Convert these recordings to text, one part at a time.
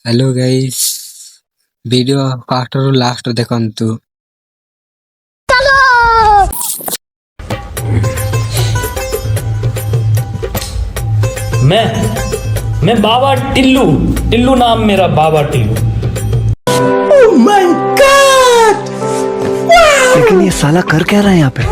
Hello guys video fast last देखंतु। मैं बाबा टिल्लू टिल्लू नाम मेरा बाबा टिल्लू। लेकिन ये साला कर क्या रहा है यहाँ पे?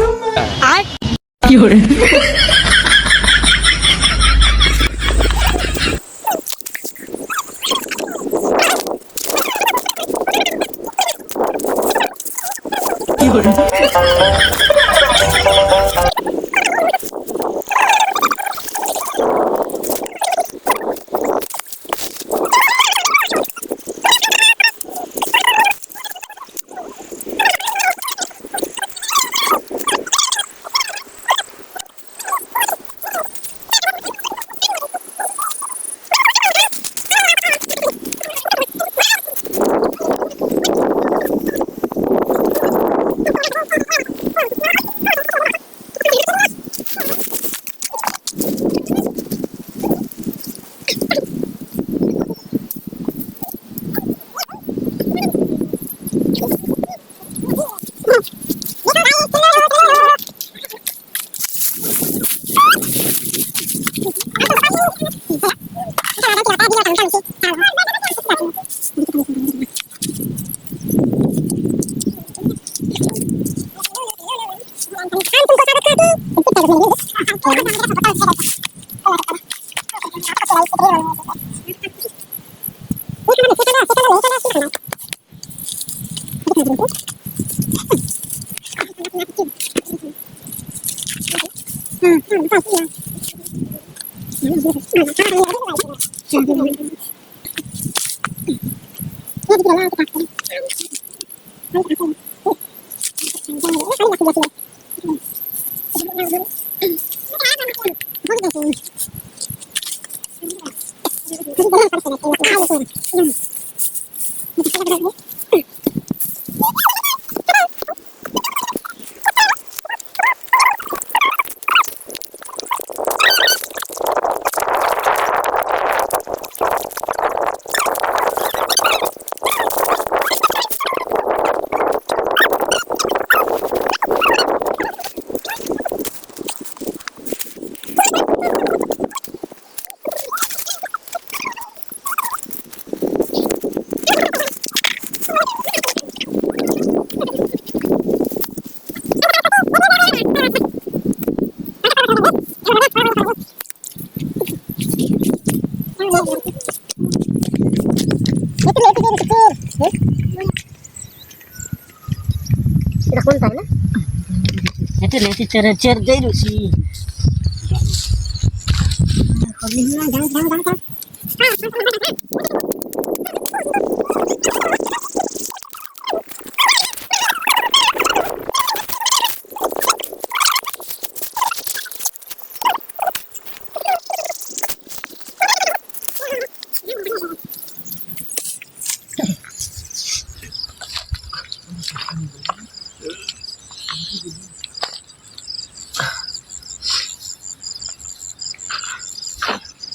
Itu nanti cara-cara dari si.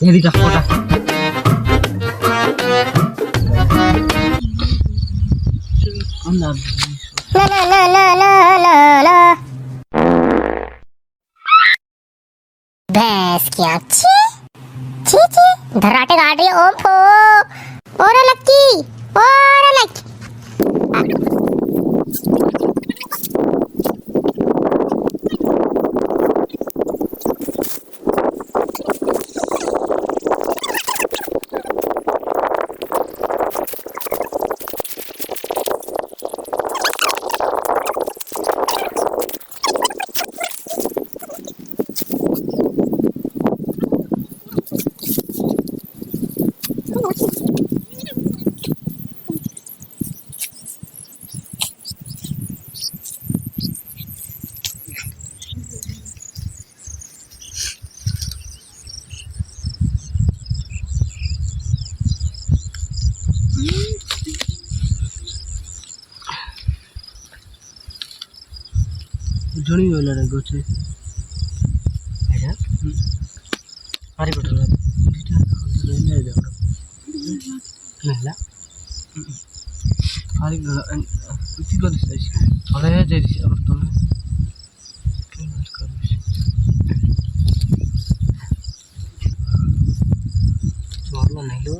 Ini dah foto. La la la la la la la भैंस क्या छी छी छी धराटे काट रही है ओम फो और लक्की और लक्की Johnny वाला रे गोचे आया अरे बेटा ले ले जाओ नहीं ला खाली इतनी को दिसता थोड़ा है जैसे और तुम्हें क्या करो चोरला नहीं लो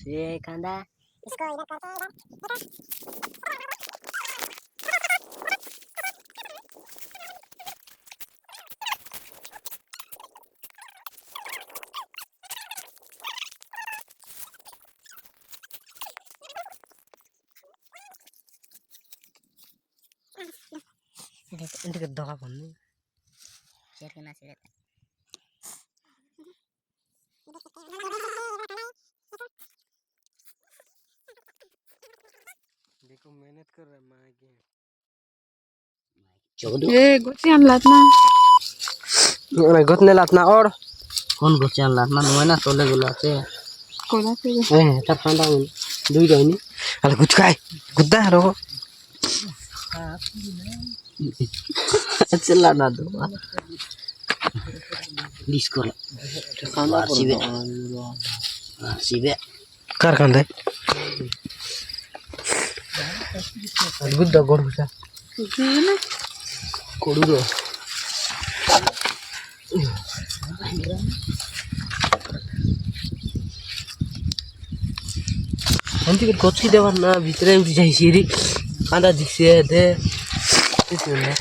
ये कांदा इसको इधर करते इधर इंटे के दवा बनने शेर के ना शेर देखो मेहनत कर रहा है माँ के ए गोचियान लातना अरे गोतने लातना और कौन गोचियान लातना नोना तोले गुला से कोला से ए ता खांदा दुई दइनी अरे कुछ खाए गुद्दा रो चला ना दो डिस्को खांदा सिबे कर खांदे गुद्दा गोरसा कोडुरो अंति के कोची देवा ना भीतर उठी जाई सिरी कांदा दिसे दे तिसने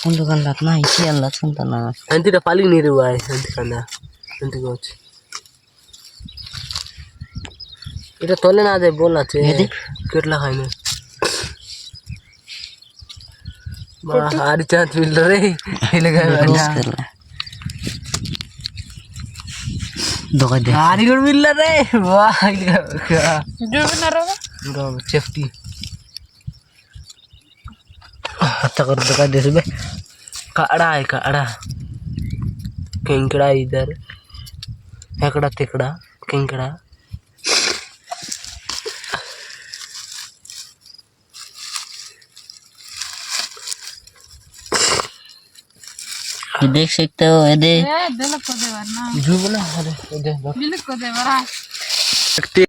कौन दुकान लातना इसी अल्लाह सुनता ना अंति रे पाली नहीं रुआ है अंति कांदा अंति कोच इटा तोले ना दे बोला छे केटला खाइने बा हारी चांस मिल रे इले गए दोगा दे हारी गुड मिल रे वाह जो ना रहो रो सेफ्टी अच्छा कर दोगा दे बे काड़ा है काड़ा केंकड़ा इधर हेकड़ा तेकड़ा केंकड़ा ये देख सकते हो ये दे ए दिल को दे वरना जो बोला अरे दे दिल को दे वरा सकते